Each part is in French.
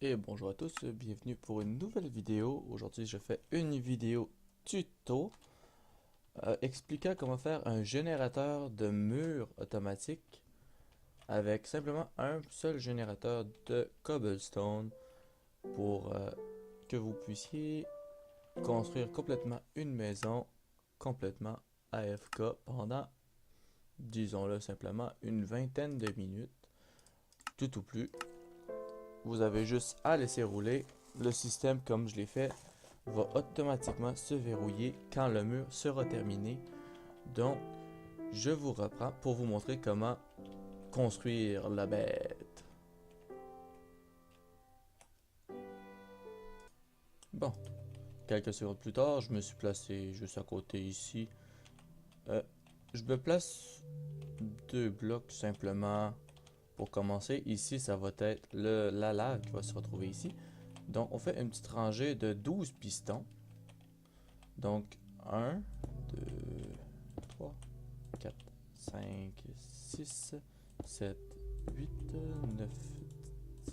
Et bonjour à tous, bienvenue pour une nouvelle vidéo. Aujourd'hui, je fais une vidéo tuto expliquant comment faire un générateur de murs automatique avec simplement un seul générateur de cobblestone pour que vous puissiez construire complètement une maison complètement AFK pendant, disons-le simplement, une vingtaine de minutes, tout ou plus. Vous avez juste à laisser rouler. Le système, comme je l'ai fait, va automatiquement se verrouiller quand le mur sera terminé. Donc, je vous reprends pour vous montrer comment construire la bête. Bon, quelques secondes plus tard, je me suis placé juste à côté ici. Euh, je me place deux blocs simplement pour commencer. Ici, ça va être la lave qui va se retrouver ici. Donc, on fait une petite rangée de 12 pistons. Donc, 1, 2, 3, 4, 5, 6, 7, 8, 9,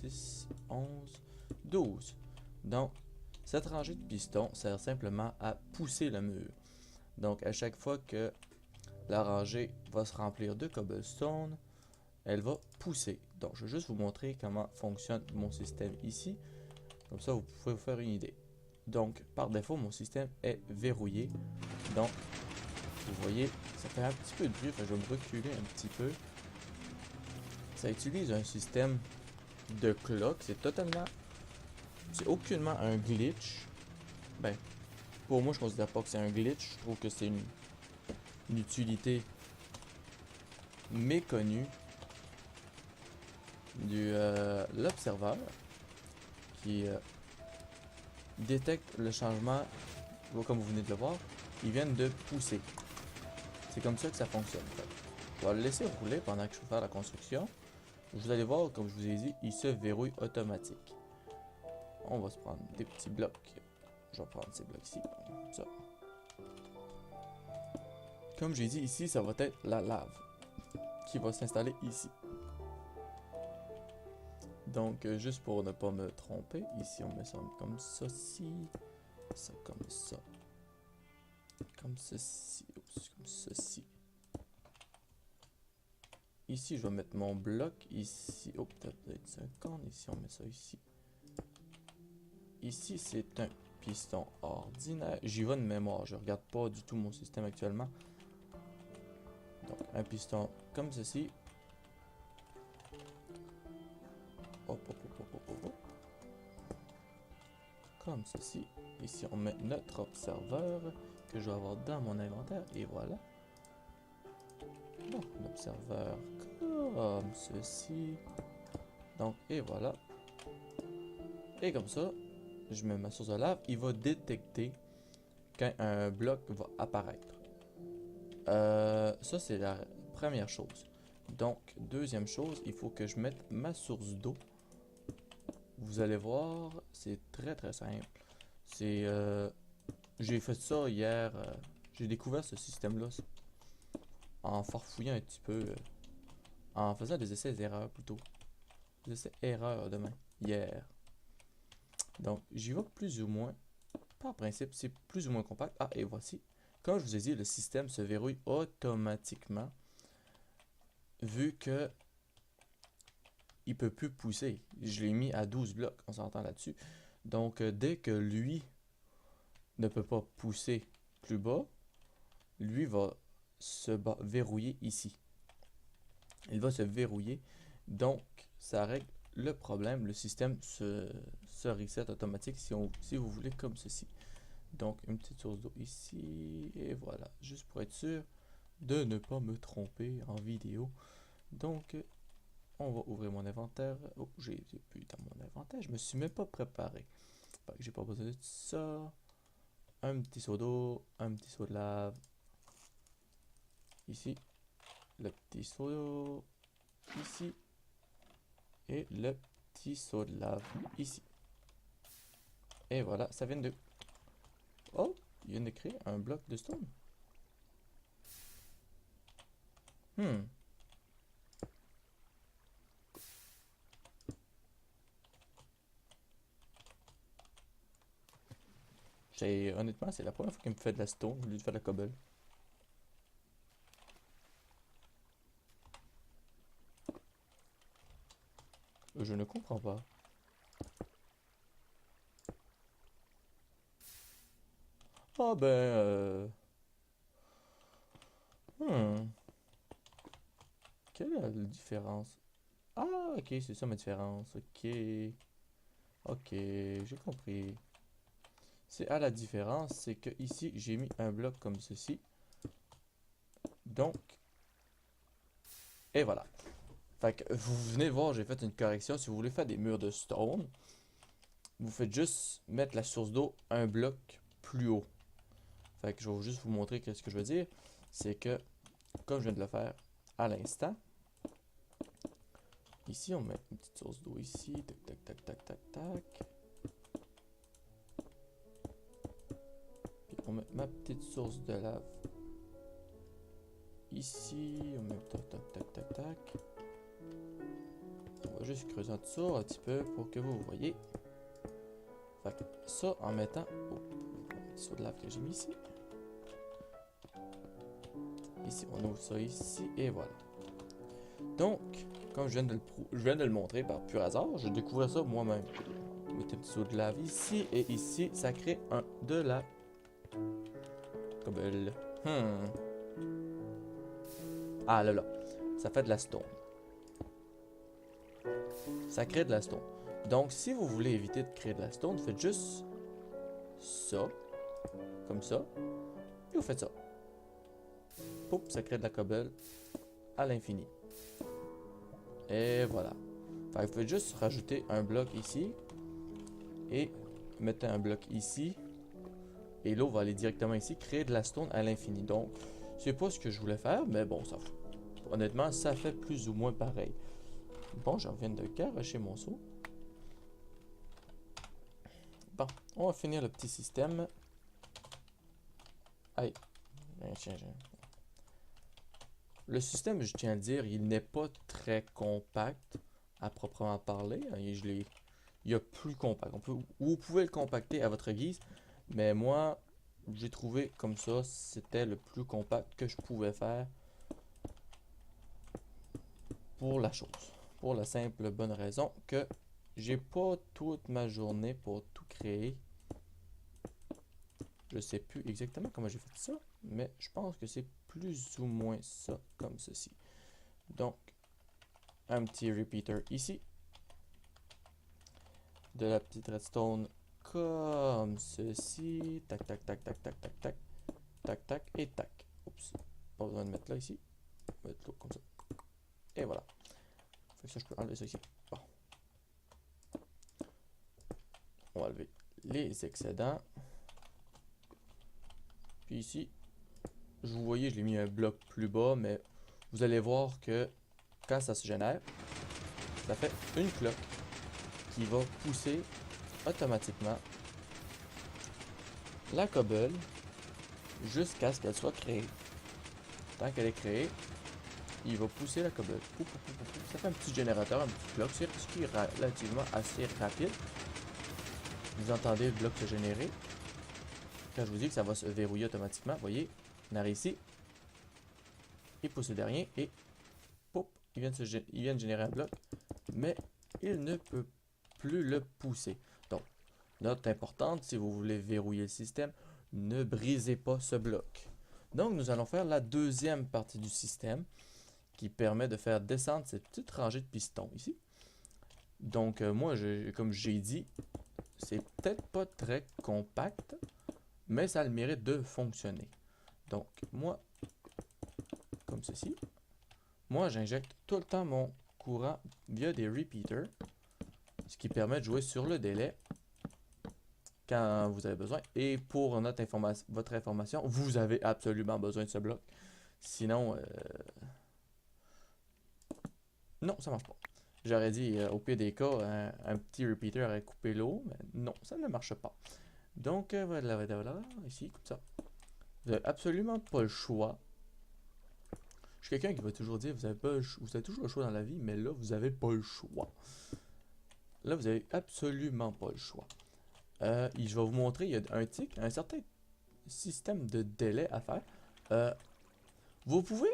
10, 11, 12. Donc, cette rangée de pistons sert simplement à pousser le mur. Donc, à chaque fois que la rangée va se remplir de cobblestone, elle va pousser. Donc, je vais juste vous montrer comment fonctionne mon système ici. Comme ça, vous pouvez vous faire une idée. Donc, par défaut, mon système est verrouillé. Donc, vous voyez, ça fait un petit peu de bruit, je vais me reculer un petit peu. Ça utilise un système de clock, c'est aucunement un glitch. Ben, pour moi, je considère pas que c'est un glitch, je trouve que c'est une utilité méconnue de l'observeur qui détecte le changement, comme vous venez de le voir, ils viennent de pousser. C'est comme ça que ça fonctionne. En fait. Je vais le laisser rouler pendant que je vais faire la construction. Vous allez voir, comme je vous ai dit, il se verrouille automatique. On va se prendre des petits blocs. Je vais prendre ces blocs-ci. Ça. Comme j'ai dit ici, ça va être la lave qui va s'installer ici. Donc, juste pour ne pas me tromper, ici on met ça comme ceci, ça comme ça, comme ceci, oups, comme ceci. Ici, je vais mettre mon bloc, ici, oh, peut-être 50, ici on met ça ici. Ici, c'est un piston ordinaire. J'y vais de mémoire, je regarde pas du tout mon système actuellement. Donc, un piston comme ceci. Hop, hop, hop, hop, hop, hop. Comme ceci. Ici, on met notre observeur que je vais avoir dans mon inventaire. Et voilà. Bon, l'observeur comme ceci. Donc, et voilà. Et comme ça, je mets ma source de lave. Il va détecter quand un bloc va apparaître. Ça, c'est la première chose. Donc, deuxième chose, il faut que je mette ma source d'eau. Vous allez voir, c'est très très simple. C'est, j'ai fait ça hier. J'ai découvert ce système-là en farfouillant un petit peu, en faisant des essais et erreurs plutôt. Des essais erreurs demain, hier. Donc, j'y vais plus ou moins. Par principe, c'est plus ou moins compact. Ah, et voici. Comme je vous ai dit, le système se verrouille automatiquement vu que il peut plus pousser. Je l'ai mis à 12 blocs, on s'entend là-dessus. Donc, dès que lui ne peut pas pousser plus bas, lui va se verrouiller ici. Il va se verrouiller. Donc, ça règle le problème. Le système se reset automatique si vous voulez comme ceci. Donc, une petite source d'eau ici. Et voilà. Juste pour être sûr de ne pas me tromper en vidéo. Donc, on va ouvrir mon inventaire. Oh, j'ai plus dans mon inventaire. Je me suis même pas préparé. Fait que j'ai pas besoin de ça. Un petit seau d'eau. Un petit seau de lave. Ici. Le petit seau d'eau. Ici. Et le petit seau de lave. Ici. Et voilà. Ça vient de... Oh! Il vient de créer un bloc de stone. Hmm. Honnêtement, c'est la première fois qu'il me fait de la stone au lieu de faire de la cobble. Je ne comprends pas. Ah ben... Quelle est la différence? Ah, ok, c'est ça ma différence. Ok. Ok, j'ai compris. C'est à la différence, c'est que ici, j'ai mis un bloc comme ceci. Donc, et voilà. Fait que vous venez de voir, j'ai fait une correction. Si vous voulez faire des murs de stone, vous faites juste mettre la source d'eau un bloc plus haut. Fait que je vais juste vous montrer ce que je veux dire. C'est que, comme je viens de le faire à l'instant, ici on met une petite source d'eau ici. Tac, tac, tac, tac, tac, tac. Puis on met ma petite source de lave ici. On met tac, tac, tac, tac, tac. On va juste creuser en dessous un petit peu pour que vous voyez. Fait que ça en mettant un petit seau de lave que j'ai mis ici. Ici, on ouvre ça ici et voilà. Donc, comme je viens de le montrer par pur hasard, je découvrais ça moi-même. Mettez un petit seau de lave ici et ici, ça crée de la cobble. Ah là là, ça fait de la stone. Ça crée de la stone. Donc, si vous voulez éviter de créer de la stone, faites juste ça, comme ça, et vous faites ça. Poup, ça crée de la cobble à l'infini. Et voilà. Fait que vous faites juste rajouter un bloc ici, et mettez un bloc ici, et l'eau va aller directement ici, créer de la stone à l'infini. Donc, c'est pas ce que je voulais faire, mais bon, ça fait. Honnêtement, ça fait plus ou moins pareil. Bon, je reviens de garocher mon seau. Bon, on va finir le petit système. Aïe. Le système, je tiens à le dire, il n'est pas très compact à proprement parler. Il y a plus compact. Vous pouvez le compacter à votre guise, mais moi, j'ai trouvé comme ça, c'était le plus compact que je pouvais faire pour la chose. Pour la simple bonne raison que j'ai pas toute ma journée pour tout créer. Je sais plus exactement comment j'ai fait ça, mais je pense que c'est plus ou moins ça, comme ceci. Donc, un petit repeater ici. De la petite redstone comme ceci. Tac, tac, tac, tac, tac, tac, tac. Tac, tac et tac. Oups. Pas besoin de mettre là ici. Mettre l'eau comme ça. Et voilà. Fait que ça, je peux enlever ça ici. Bon. On va enlever les excédents. Puis ici, vous voyez, je l'ai mis un bloc plus bas, mais vous allez voir que quand ça se génère, ça fait une cloque qui va pousser automatiquement la cobble jusqu'à ce qu'elle soit créée. Tant qu'elle est créée, il va pousser la cobble. Ça fait un petit générateur, un petit bloc, ce qui est relativement assez rapide. Vous entendez le bloc se générer. Quand je vous dis que ça va se verrouiller automatiquement, vous voyez, on arrive ici, il pousse le dernier et pop, il vient de générer un bloc, mais il ne peut plus le pousser. Donc, note importante, si vous voulez verrouiller le système, ne brisez pas ce bloc. Donc, nous allons faire la deuxième partie du système qui permet de faire descendre cette petite rangée de pistons ici. Donc, moi, comme j'ai dit, c'est peut-être pas très compact, mais ça a le mérite de fonctionner. Donc, moi, comme ceci, moi, j'injecte tout le temps mon courant via des repeaters, ce qui permet de jouer sur le délai quand vous avez besoin. Et pour votre information, vous avez absolument besoin de ce bloc. Sinon, non, ça marche pas. J'aurais dit, au pire des cas, un petit repeater aurait coupé l'eau, mais non, ça ne marche pas. Donc, voilà, ici, comme ça. Vous n'avez absolument pas le choix. Je suis quelqu'un qui va toujours dire, vous avez toujours le choix dans la vie, mais là, vous n'avez pas le choix. Là, vous n'avez absolument pas le choix. Je vais vous montrer, il y a un certain système de délai à faire. Vous pouvez,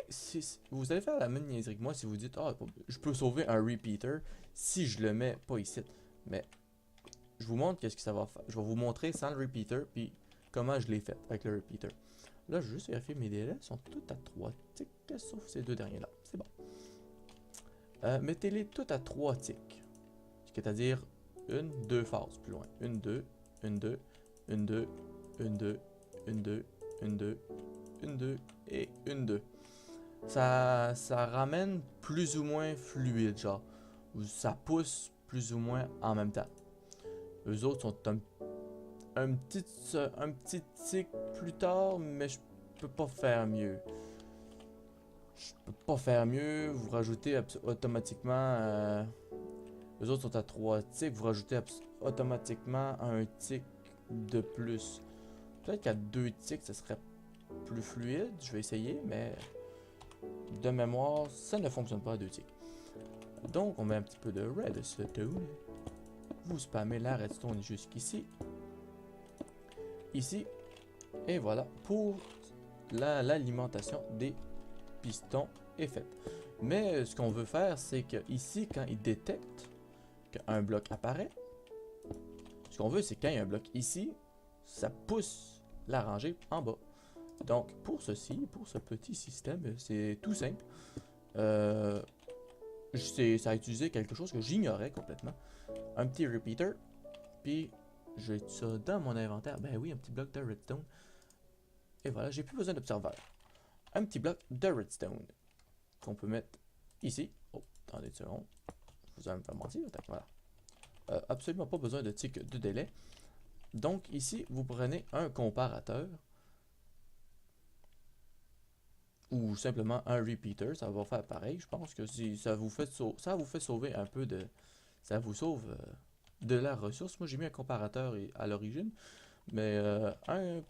vous allez faire la même niaiserie que moi si vous dites, ah, je peux sauver un repeater si je le mets pas ici. Mais je vous montre qu'est-ce que ça va faire. Je vais vous montrer sans le repeater, puis comment je l'ai fait avec le repeater. Là, je vais juste vérifier mes délais sont tous à 3 ticks, sauf ces deux derniers-là. C'est bon. Mettez-les tous à 3 ticks. C'est-à-dire une, deux phases plus loin. Une, deux, une, deux, une, deux, une, deux, une, deux, une, deux, une, deux et une, deux. Ça ramène plus ou moins fluide, genre. Ça pousse plus ou moins en même temps. Eux autres sont un petit tic plus tard, mais je peux pas faire mieux. Je peux pas faire mieux. Vous rajoutez automatiquement. Eux autres sont à 3 ticks. Vous rajoutez automatiquement un tick de plus. Peut-être qu'à 2 ticks, ce serait plus fluide. Je vais essayer, mais de mémoire, ça ne fonctionne pas à 2 ticks. Donc, on met un petit peu de redstone. Vous spammez la redstone jusqu'ici. Ici. Et voilà pour l'alimentation des pistons est faite. Mais ce qu'on veut faire, c'est que ici, quand il détecte qu'un bloc apparaît, ce qu'on veut, c'est quand il y a un bloc ici, ça pousse la rangée en bas. Donc, pour ceci, pour ce petit système, c'est tout simple. Ça a utilisé quelque chose que j'ignorais complètement. Un petit repeater, puis j'ai ça dans mon inventaire. Ben oui, un petit bloc de redstone. Et voilà, j'ai plus besoin d'observeur. Un petit bloc de redstone qu'on peut mettre ici. Oh, attendez une seconde. Vous allez me faire mentir. Voilà. Absolument pas besoin de tick de délai. Donc ici, vous prenez un comparateur. Ou simplement un repeater. Ça va faire pareil. Je pense que si ça vous fait, sauver un peu de... Ça vous sauve de la ressource. Moi, j'ai mis un comparateur à l'origine. Mais un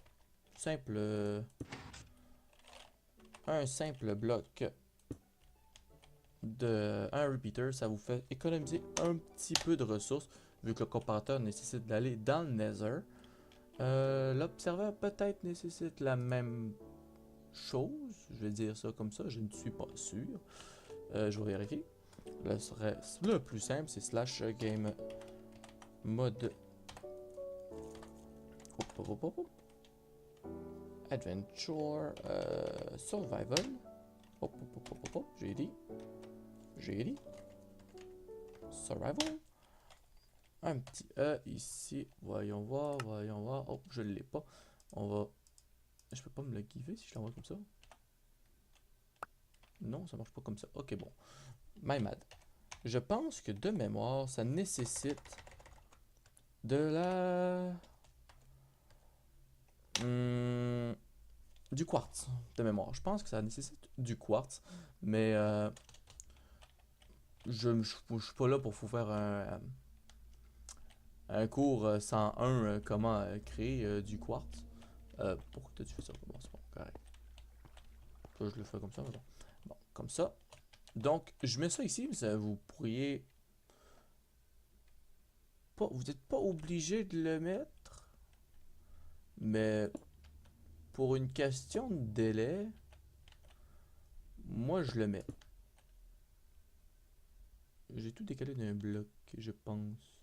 simple bloc de un repeater, ça vous fait économiser un petit peu de ressources vu que le comparateur nécessite d'aller dans le Nether. L'observeur peut-être nécessite la même chose, je vais dire ça comme ça, je ne suis pas sûr. Je vais vérifier. Le plus simple, c'est slash game mode adventure survival. J'ai dit survival. Un petit E ici. Voyons voir. Oh, je l'ai pas. On va. Je peux pas me le giver si je l'envoie comme ça. Non, ça marche pas comme ça. Ok, bon. My mad. Je pense que de mémoire, ça nécessite de la. Du quartz de mémoire. Je pense que ça nécessite du quartz. Mais je suis pas là pour vous faire un cours 101 comment créer du quartz. Pourquoi tu fais ça? Bon, c'est bon, correct. Toi, je le fais comme ça, mais bon. Bon, comme ça. Donc, je mets ça ici, mais vous pourriez pas, vous n'êtes pas obligé de le mettre, mais pour une question de délai, moi je le mets. J'ai tout décalé d'un bloc, je pense.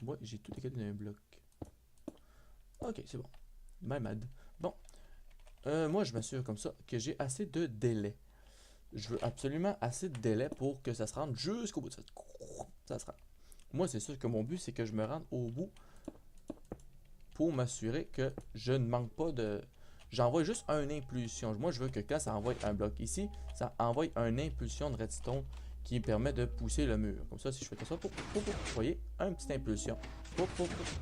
Ouais, j'ai tout décalé d'un bloc. Ok, c'est bon. My mad. Bon. Moi, je m'assure comme ça que j'ai assez de délai. Je veux absolument assez de délai pour que ça se rende jusqu'au bout. Ça se rend. Moi, c'est sûr que mon but, c'est que je me rende au bout pour m'assurer que je ne manque pas de... J'envoie juste une impulsion. Moi, je veux que quand ça envoie un bloc ici, ça envoie une impulsion de redstone qui permet de pousser le mur. Comme ça, si je fais ça, vous voyez, une petite impulsion.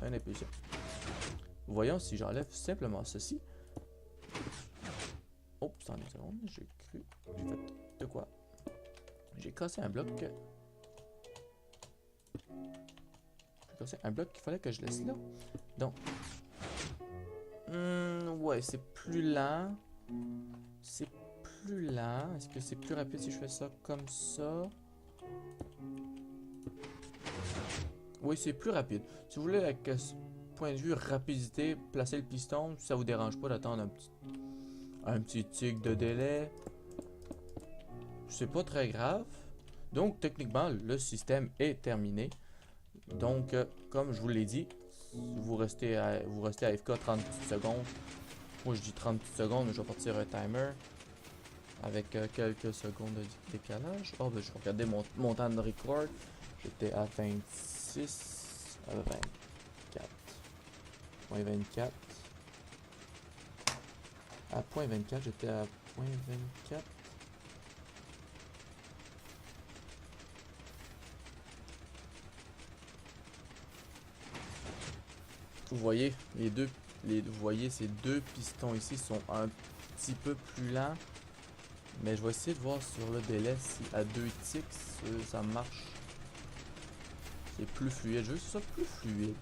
Une impulsion. Voyons si j'enlève simplement ceci. Oh, attendez une seconde, j'ai cru. J'ai fait de quoi? J'ai cassé un bloc. J'ai cassé un bloc qu'il fallait que je laisse là. Donc. Ouais, c'est plus lent. C'est plus lent. Est-ce que c'est plus rapide si je fais ça comme ça? Oui, c'est plus rapide. Si vous voulez, avec ce point de vue rapidité, placer le piston, ça vous dérange pas d'attendre un petit tic de délai. C'est pas très grave. Donc, techniquement, le système est terminé. Donc, comme je vous l'ai dit, vous restez à AFK 30 petites secondes. Moi, je dis 30 petites secondes, mais je vais partir un timer avec quelques secondes de décalage. Oh, ben, je vais regarder mon temps de record. J'étais à 26, à 24, point 24. À point 24, j'étais à point 24. Vous voyez, vous voyez ces deux pistons ici sont un petit peu plus lents. Mais je vais essayer de voir sur le délai si à 2 ticks ça marche. C'est plus fluide. Je veux que ce soit plus fluide.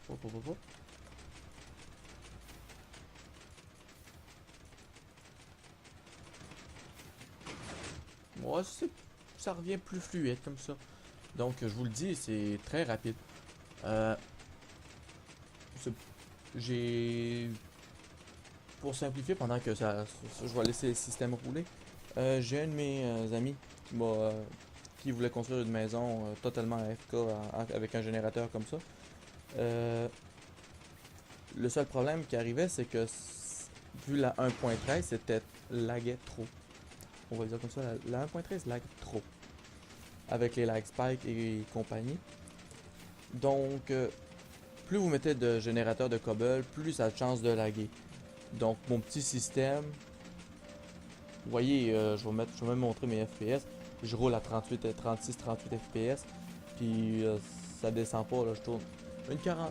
Hop, hop, hop, hop. Ouais, ça revient plus fluide comme ça. Donc, je vous le dis, c'est très rapide. J'ai... Pour simplifier, pendant que je vais laisser le système rouler, j'ai un de mes amis qui voulait construire une maison totalement AFK avec un générateur comme ça. Le seul problème qui arrivait, c'est que vu la 1.13, c'était laguait trop. On va dire comme ça, la 1.13 lag trop. Avec les lag spikes et compagnie. Donc, plus vous mettez de générateur de cobble, plus ça a de chance de laguer. Donc, mon petit système, vous voyez, je vais même montrer mes FPS. Je roule à 36, 38 FPS. Puis, ça descend pas, là, je tourne une 35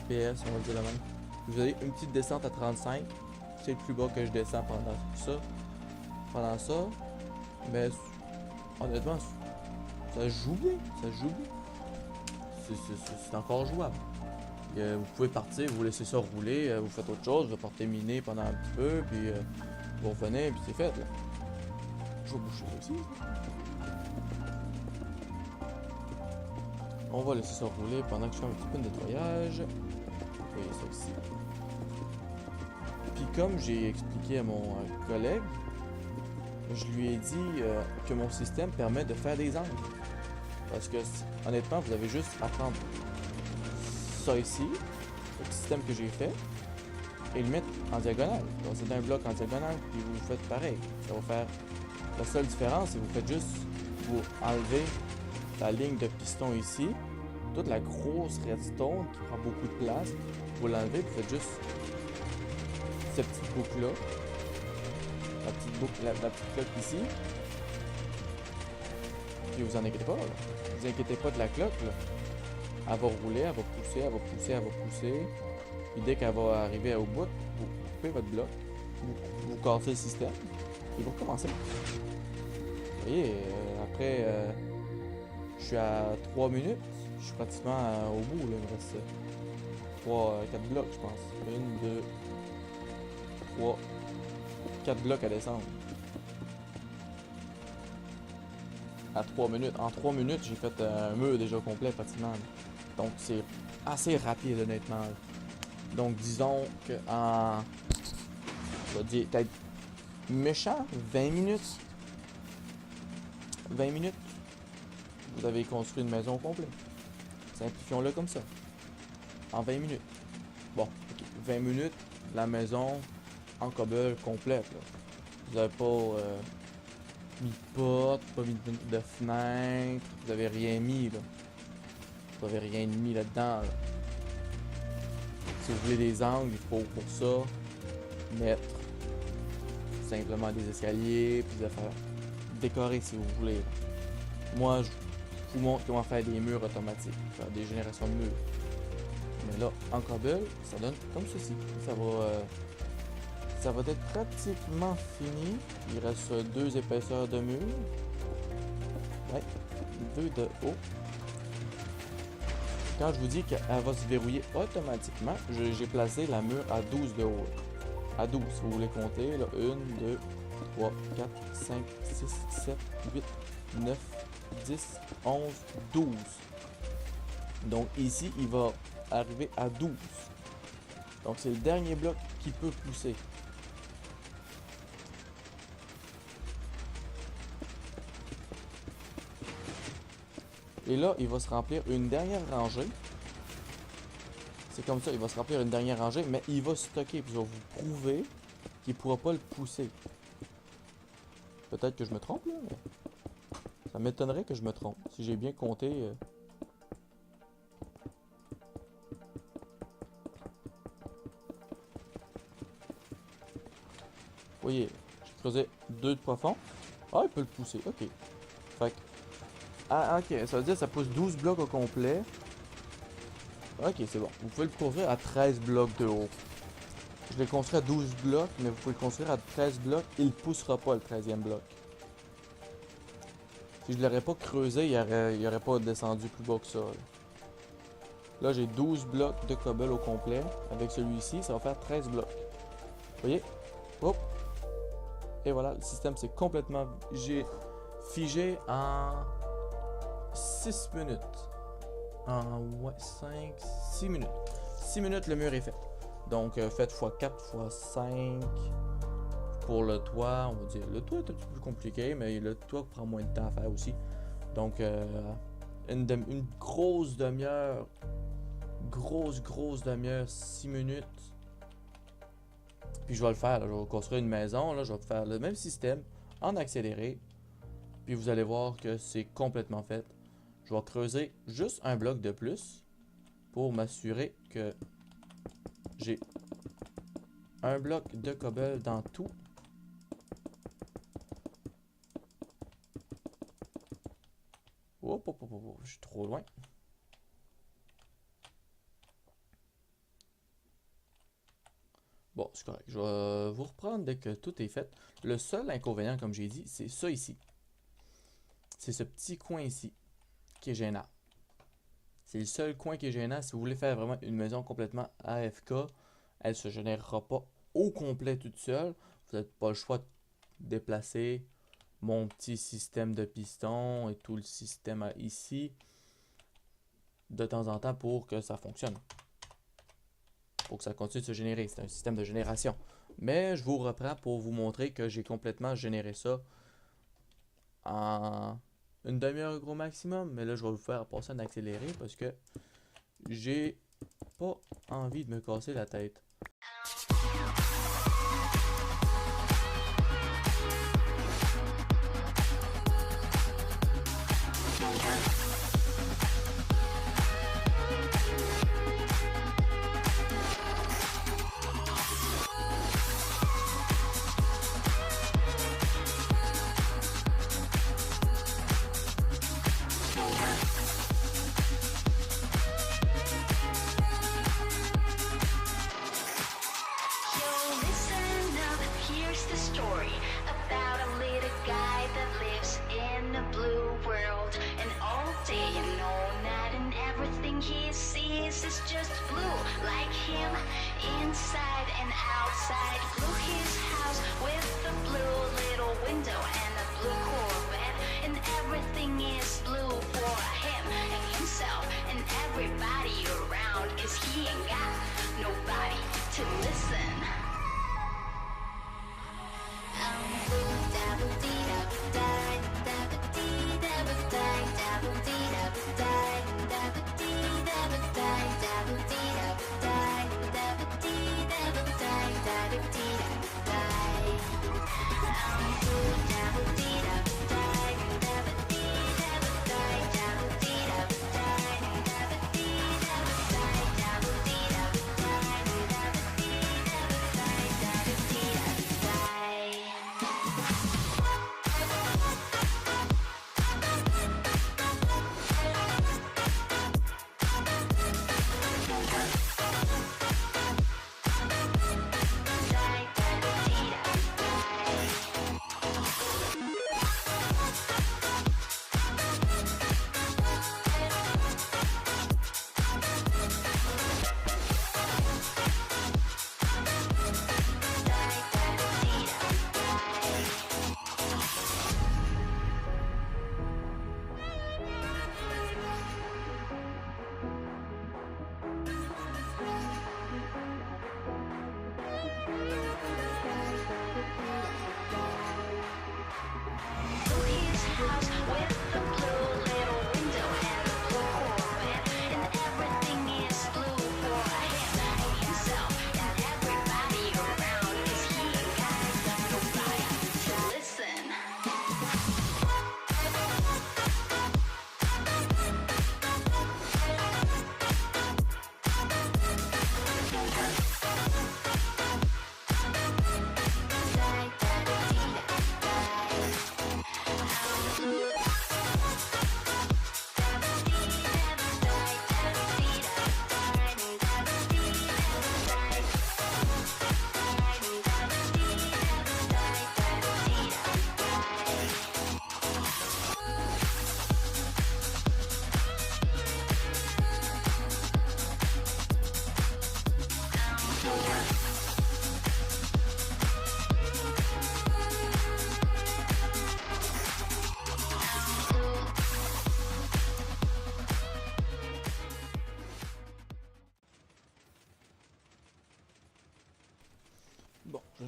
FPS, on va dire la même. Vous avez une petite descente à 35. C'est le plus bas que je descends pendant ça. Mais, honnêtement, ça joue bien. C'est encore jouable. Vous pouvez partir, vous laissez ça rouler, vous faites autre chose, vous partez miner pendant un petit peu, puis vous revenez, puis c'est fait. Là. Je vais boucher ça aussi. On va laisser ça rouler pendant que je fais un petit peu de nettoyage. Vous voyez ça ici. Puis comme j'ai expliqué à mon collègue, je lui ai dit que mon système permet de faire des angles. Parce que honnêtement, vous avez juste à prendre ça ici, le système que j'ai fait, et le mettre en diagonale. Donc c'est un bloc en diagonale, puis vous faites pareil. Ça va faire... La seule différence, c'est que vous faites juste vous enlever la ligne de piston ici, toute la grosse redstone qui prend beaucoup de place, vous l'enlevez, vous faites juste cette petite boucle là, la petite boucle, la petite cloque ici, puis vous en inquiétez pas, là. Vous inquiétez pas de la cloque, là. Elle va rouler, elle va pousser, elle va pousser, elle va pousser. Puis dès qu'elle va arriver au bout, vous coupez votre bloc, vous cassez le système, et vous recommencez. Vous voyez, après, je suis à 3 minutes, je suis pratiquement au bout, là. Il me reste 4 blocs, je pense. 1, 2, 3, 4 blocs à descendre. À 3 minutes. En 3 minutes, j'ai fait un mur déjà complet pratiquement. Donc c'est assez rapide honnêtement. Donc disons que en... Je vais dire peut-être méchant, 20 minutes. 20 minutes. Vous avez construit une maison complète. Simplifions-le comme ça. En 20 minutes. Bon, ok. 20 minutes, la maison en cobble complète. Là. Vous n'avez pas mis de porte, pas mis de fenêtre. Vous avez rien mis là. Vous n'avez rien mis là-dedans. Là. Si vous voulez des angles, il faut pour ça mettre simplement des escaliers, puis des affaires. Décorer si vous voulez. Là. Moi, je vous montre comment faire des murs automatiques, faire des générations de murs. Mais là, en cobble, ça donne comme ceci. Ça va être pratiquement fini. Il reste 2 épaisseurs de mur. Ouais, 2 de haut. Quand je vous dis qu'elle va se verrouiller automatiquement, j'ai placé la mur à 12 de haut. À 12, si vous voulez compter. Là, 1, 2, 3, 4, 5, 6, 7, 8, 9, 10, 11, 12. Donc ici, il va arriver à 12. Donc c'est le dernier bloc qui peut pousser. Et là, il va se remplir une dernière rangée. C'est comme ça, il va se remplir une dernière rangée, mais il va stocker. Puis je vais vous prouver qu'il ne pourra pas le pousser. Peut-être que je me trompe, là, mais ça m'étonnerait que je me trompe. Si j'ai bien compté... Vous voyez, j'ai creusé 2 de profond. Ah, il peut le pousser, ok. Fait que... Ah, ok, ça veut dire que ça pousse 12 blocs au complet. Ok, c'est bon. Vous pouvez le construire à 13 blocs de haut. Je l'ai construit à 12 blocs, mais vous pouvez le construire à 13 blocs. Il ne poussera pas le 13e bloc. Si je ne l'aurais pas creusé, il aurait pas descendu plus bas que ça. Là, j'ai 12 blocs de cobble au complet. Avec celui-ci, ça va faire 13 blocs. Vous voyez? Hop! Et voilà, le système s'est complètement figé en 6 minutes. En 5, 6 minutes. 6 minutes, le mur est fait. Donc, faites x4, x5 pour le toit. On va dire, le toit est un petit peu plus compliqué, mais le toit prend moins de temps à faire aussi. Donc, une grosse demi-heure. Grosse demi-heure, 6 minutes. Puis je vais le faire, là, je vais construire une maison, là, je vais faire le même système en accéléré. Puis vous allez voir que c'est complètement fait. Je vais creuser juste un bloc de plus pour m'assurer que j'ai un bloc de cobble dans tout. Hop, je suis trop loin. Bon, c'est correct. Je vais vous reprendre dès que tout est fait. Le seul inconvénient, comme j'ai dit, c'est ça ici. C'est ce petit coin ici qui est gênant. C'est le seul coin qui est gênant. Si vous voulez faire vraiment une maison complètement AFK, elle ne se générera pas au complet toute seule. Vous n'avez pas le choix de déplacer mon petit système de piston et tout le système ici de temps en temps pour que ça fonctionne. Pour que ça continue de se générer. C'est un système de génération. Mais je vous reprends pour vous montrer que j'ai complètement généré ça en une demi-heure gros maximum. Mais là, je vais vous faire passer en accéléré parce que j'ai pas envie de me casser la tête.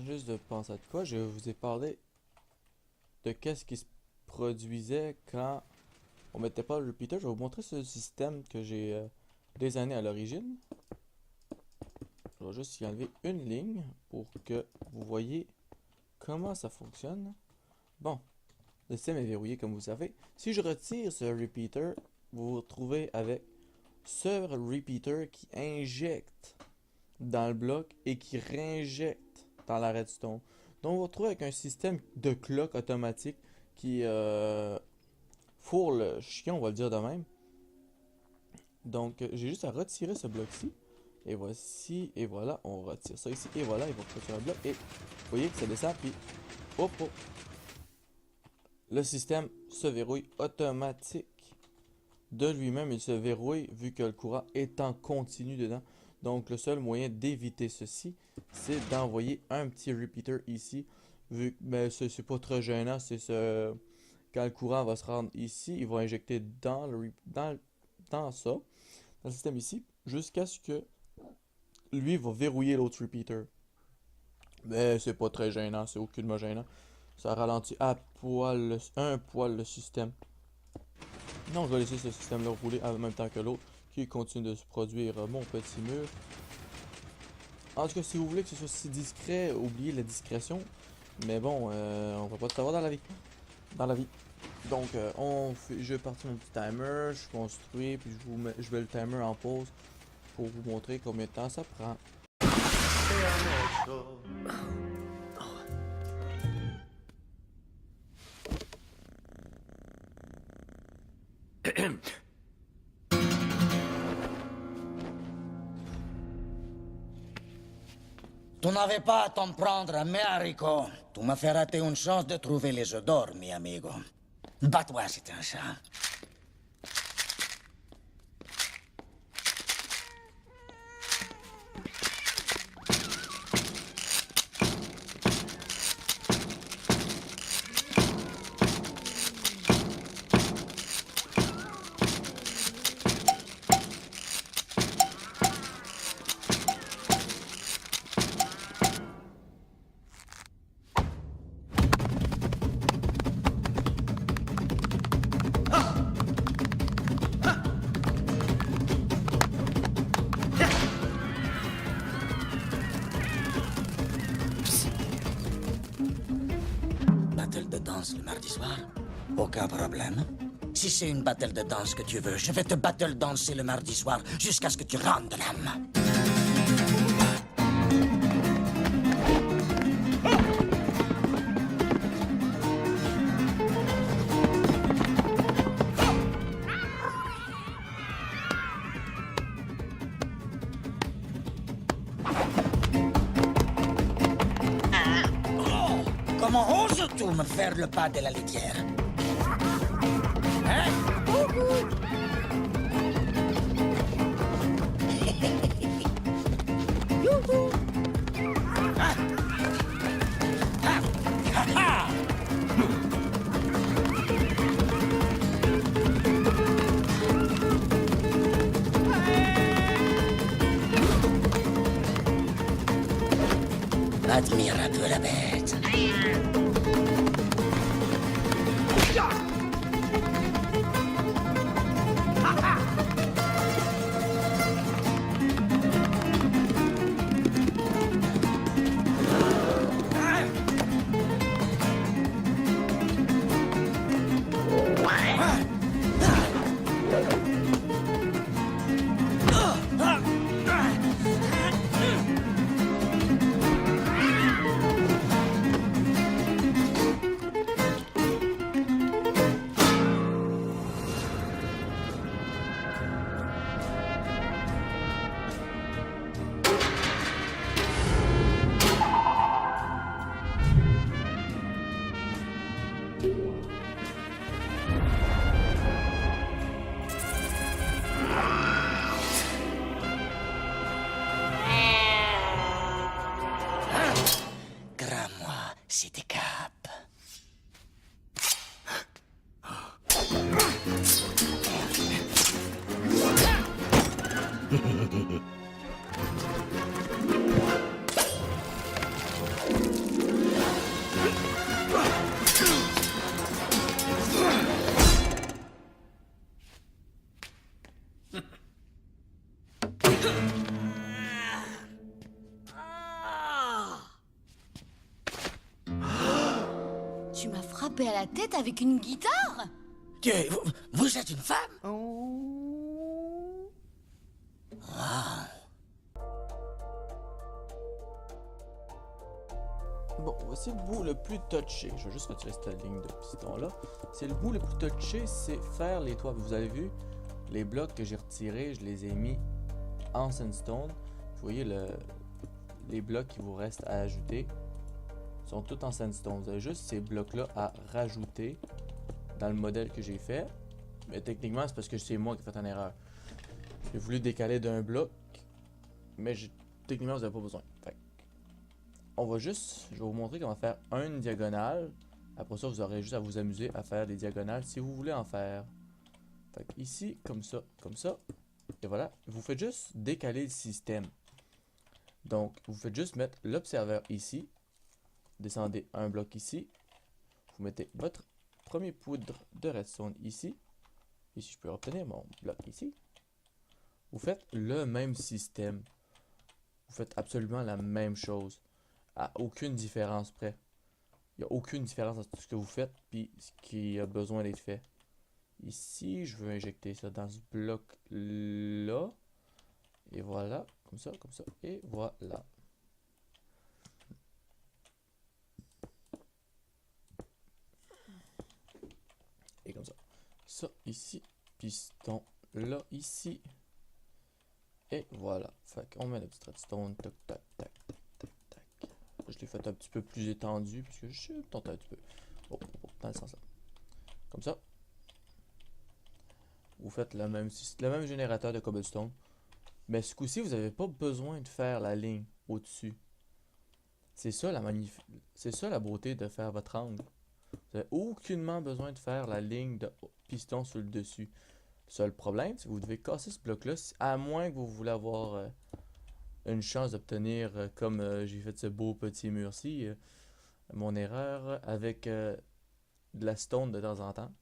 juste de penser à de quoi. Je vous ai parlé de qu'est-ce qui se produisait quand on mettait pas le repeater. Je vais vous montrer ce système que j'ai designé à l'origine. Je vais juste y enlever une ligne pour que vous voyez comment ça fonctionne. Bon, le système est verrouillé comme vous savez. Si je retire ce repeater, vous vous retrouvez avec ce repeater qui injecte dans le bloc et qui réinjecte dans la redstone. Donc on va retrouver avec un système de clock automatique qui fourre le chien, on va le dire de même. Donc j'ai juste à retirer ce bloc-ci. Et voici, et voilà, on retire ça ici. Et voilà, il va retirer un bloc. Et vous voyez que ça descend, puis hop, hop. Le système se verrouille automatique. De lui-même, il se verrouille vu que le courant est en continu dedans. Donc le seul moyen d'éviter ceci, c'est d'envoyer un petit repeater ici. Vu que ben, c'est pas très gênant, c'est ce... Quand le courant va se rendre ici, il va injecter dans ça, dans le système ici, jusqu'à ce que lui va verrouiller l'autre repeater. Mais c'est pas très gênant, c'est aucunement gênant. Ça ralentit à poil, un poil le système. Non, je vais laisser ce système-là rouler en même temps que l'autre, qui continue de se produire mon petit mur. En tout cas, si vous voulez que ce soit si discret, oubliez la discrétion. Mais bon, on va pas tout savoir dans la vie. Donc, je vais partir mon petit timer, je construis, puis je mets le timer en pause pour vous montrer combien de temps ça prend. Tu n'avais pas à t'en prendre à mes haricots. Tu m'as fait rater une chance de trouver les œufs d'or, mi amigo. Bats-toi, c'est un chat. Battle de danse le mardi soir? Aucun problème. Si c'est une battle de danse que tu veux, je vais te battle danser le mardi soir jusqu'à ce que tu rentres de l'âme. Comment oses-tu me faire le pas de la litière? Hein? Youhou! Ah! Ah! Ha ha! Admire un peu la bête. Grand-moi, c'est des capes. Tu m'as frappé à la tête avec une guitare? Vous êtes une femme? Bon, voici le bout le plus touché. Je vais juste retirer cette ligne de piston là. C'est le bout le plus touché, c'est faire les toits. Vous avez vu, les blocs que j'ai retirés, je les ai mis en sandstone. Vous voyez les blocs qui vous restent à ajouter sont tous en sandstone. Vous avez juste ces blocs là à rajouter dans le modèle que j'ai fait. Mais techniquement, c'est parce que c'est moi qui ai fait une erreur. J'ai voulu décaler d'un bloc, mais techniquement, vous n'avez pas besoin. Fait on va juste, je vais vous montrer comment faire une diagonale. Après ça, vous aurez juste à vous amuser à faire des diagonales si vous voulez en faire. Fait que ici, comme ça, et voilà. Vous faites juste décaler le système. Donc, vous faites juste mettre l'observeur ici. Descendez un bloc ici. Vous mettez votre premier poudre de redstone ici. Ici, je peux obtenir mon bloc ici. Vous faites le même système. Vous faites absolument la même chose. À aucune différence près. Il n'y a aucune différence entre ce que vous faites et ce qui a besoin d'être fait. Ici, je veux injecter ça dans ce bloc-là. Et voilà. Comme ça, et voilà. Et comme ça. Ça, ici. Piston, là, ici. Et voilà. Fait qu'on met le petit redstone. Tac, tac, tac. Je l'ai fait un petit peu plus étendu parce que je suis tenté un petit peu. Dans le sens là. Comme ça. Vous faites le même générateur de cobblestone. Mais ce coup-ci, vous n'avez pas besoin de faire la ligne au-dessus. C'est ça la beauté de faire votre angle. Vous n'avez aucunement besoin de faire la ligne de piston sur le dessus. Le seul problème, c'est que vous devez casser ce bloc-là, à moins que vous voulez avoir une chance d'obtenir, comme j'ai fait ce beau petit mur-ci, mon erreur, avec de la stone de temps en temps.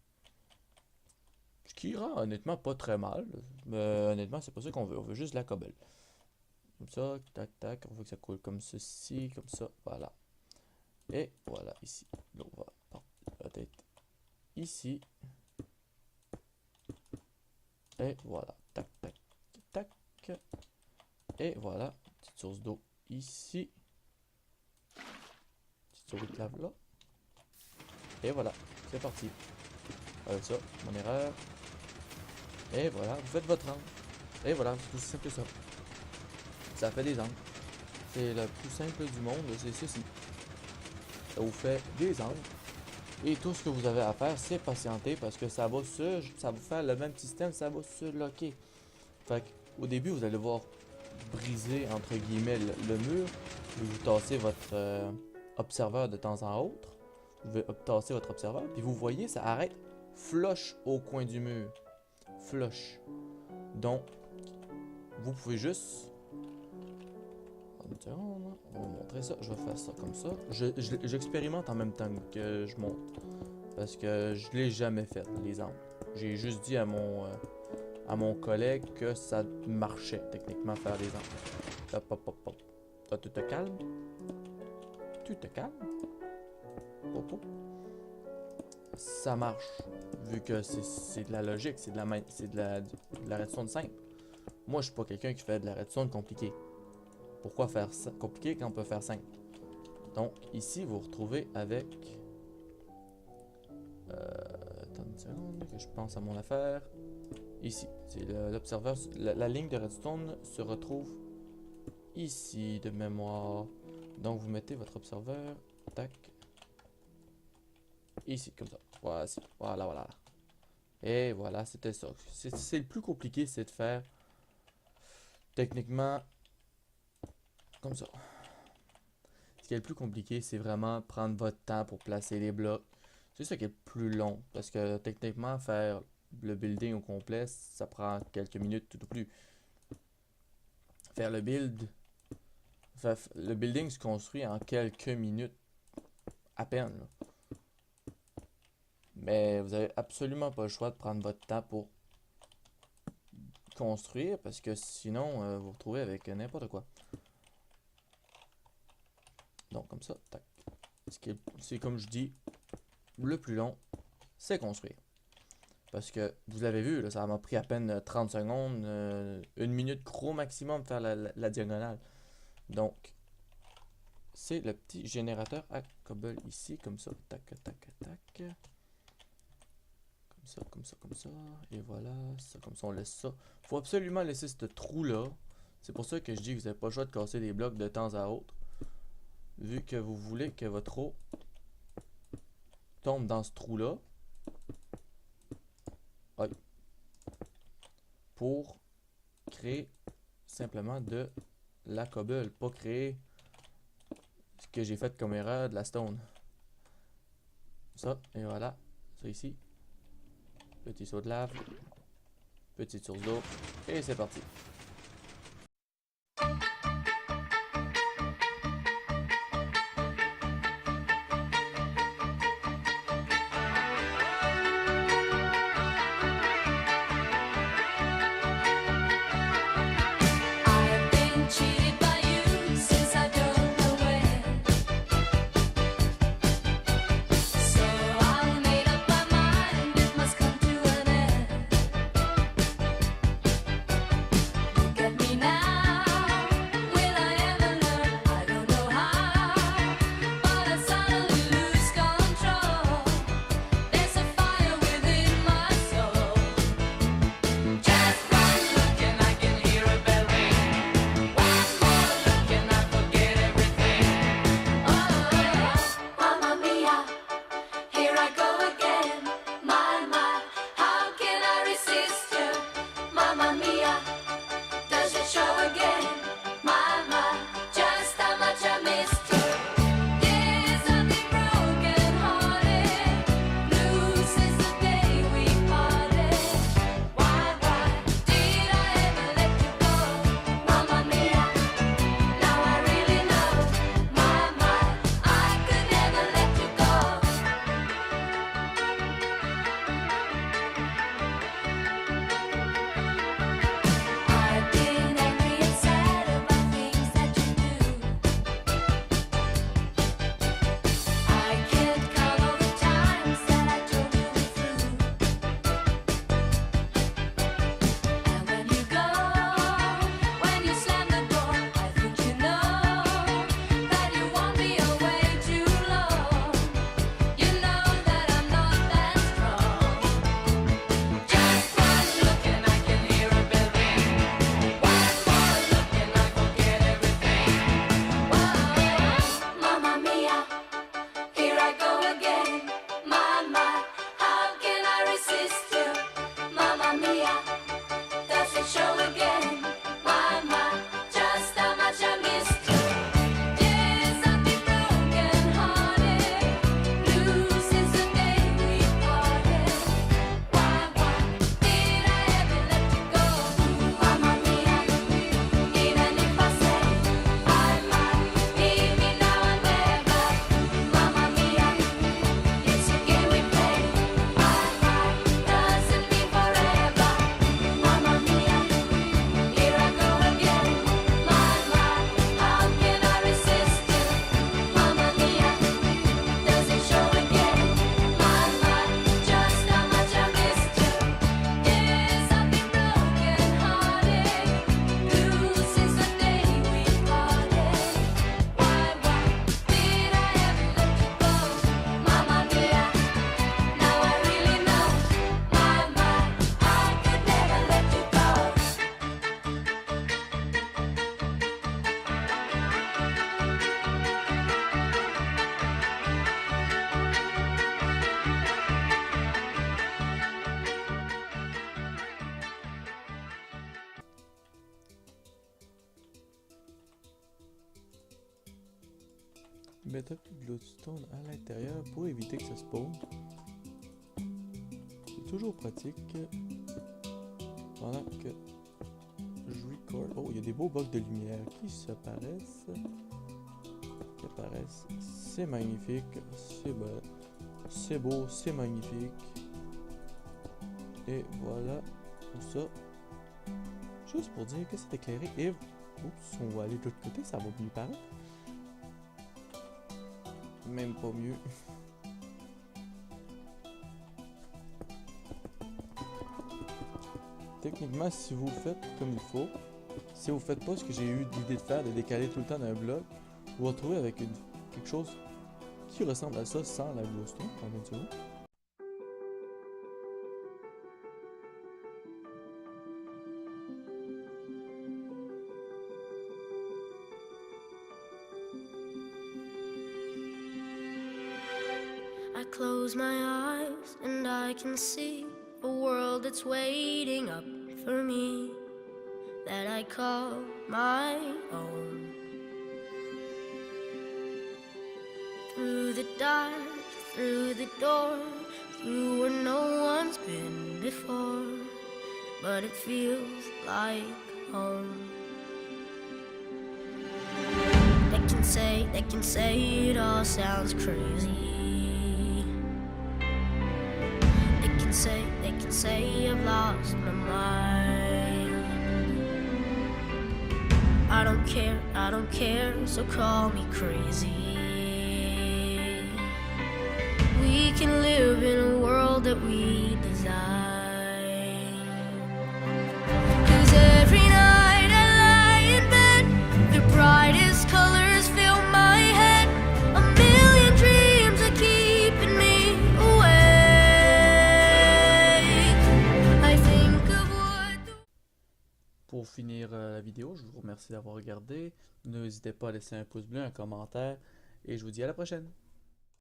Ce qui rend honnêtement pas très mal. Mais honnêtement, c'est pas ça qu'on veut. On veut juste la cobble. Comme ça, tac, tac. On veut que ça coule comme ceci, comme ça. Voilà. Et voilà, ici. Là, on va peut-être ici. Et voilà. Tac, tac, tac. Et voilà. Petite source d'eau ici. Petite source de lave là. Et voilà. C'est parti. Avec ça, mon erreur. Et voilà, vous faites votre angle. Et voilà, c'est aussi simple que ça. Ça fait des angles. C'est le plus simple du monde, c'est ceci. Ça vous fait des angles. Et tout ce que vous avez à faire, c'est patienter parce que ça va faire le même système, ça va se locker. Fait au début, vous allez voir briser, entre guillemets, le mur. Vous tassez votre observeur de temps en autre. Vous pouvez tasser votre observeur. Puis vous voyez, ça arrête flush au coin du mur. Flush. Donc, vous pouvez juste... On va vous montrer ça. Je vais faire ça comme ça. J'expérimente en même temps que je monte. Parce que je l'ai jamais fait, les angles. J'ai juste dit à mon collègue que ça marchait, techniquement, faire des angles. Hop, hop, hop, hop. Toi, tu te calmes? Tu te calmes? Hop, hop. Ça marche. Vu que c'est de la logique, c'est de la redstone simple. Moi, je suis pas quelqu'un qui fait de la redstone compliquée. Pourquoi faire ça compliqué quand on peut faire simple? Donc, ici, vous vous retrouvez avec... attends une seconde, que je pense à mon affaire. Ici, c'est l'observeur. La ligne de redstone se retrouve ici, de mémoire. Donc, vous mettez votre observeur. Tac. Ici, comme ça. Voici. Voilà, voilà. Et voilà, c'était ça. C'est le plus compliqué, c'est de faire techniquement comme ça. Ce qui est le plus compliqué, c'est vraiment prendre votre temps pour placer les blocs. C'est ça qui est le plus long. Parce que techniquement, faire le building au complet, ça prend quelques minutes tout au plus. Faire le building se construit en quelques minutes. À peine. Là. Mais vous avez absolument pas le choix de prendre votre temps pour construire parce que sinon vous vous retrouvez avec n'importe quoi. Donc comme ça, tac. C'est comme je dis, le plus long, c'est construire. Parce que vous l'avez vu, là, ça m'a pris à peine 30 secondes, 1 minute gros maximum faire la diagonale. Donc, c'est le petit générateur à cobble ici, comme ça, tac, tac, tac. Comme ça, comme ça, comme ça. Et voilà, ça, comme ça, on laisse ça. Faut absolument laisser ce trou-là. C'est pour ça que je dis que vous n'avez pas le choix de casser des blocs de temps à autre. Vu que vous voulez que votre eau tombe dans ce trou-là. Pour créer simplement de la cobble, pas créer ce que j'ai fait comme erreur, de la stone. Ça, et voilà, ça ici. Petit saut de lave, petite source d'eau, et c'est parti. Mettre plus de glowstone à l'intérieur pour éviter que ça spawn. C'est toujours pratique. Pendant que je record. Oh, il y a des beaux blocs de lumière qui apparaissent. C'est magnifique. C'est beau. C'est beau, c'est magnifique. Et voilà. Tout ça. Juste pour dire que c'est éclairé et... Oups, on va aller de l'autre côté, ça va mieux paraître. Même pas mieux. Techniquement, si vous faites comme il faut, si vous faites pas ce que j'ai eu l'idée de faire, de décaler tout le temps d'un bloc, vous vous retrouvez avec quelque chose qui ressemble à ça sans la glowstone, en vous. I close my eyes and I can see a world that's waiting up for me, that I call my own. Through the dark, through the door, through where no one's been before, but it feels like home. They can say it all sounds crazy. They can say I've lost my mind. I don't care, so call me crazy. We can live in a world that we design. 'Cause every night I lie in bed, the brightest colors fill my head. A million dreams are keeping me Pour finir la vidéo, je vous remercie d'avoir regardé. N'hésitez pas à laisser un pouce bleu, un commentaire, et je vous dis à la prochaine.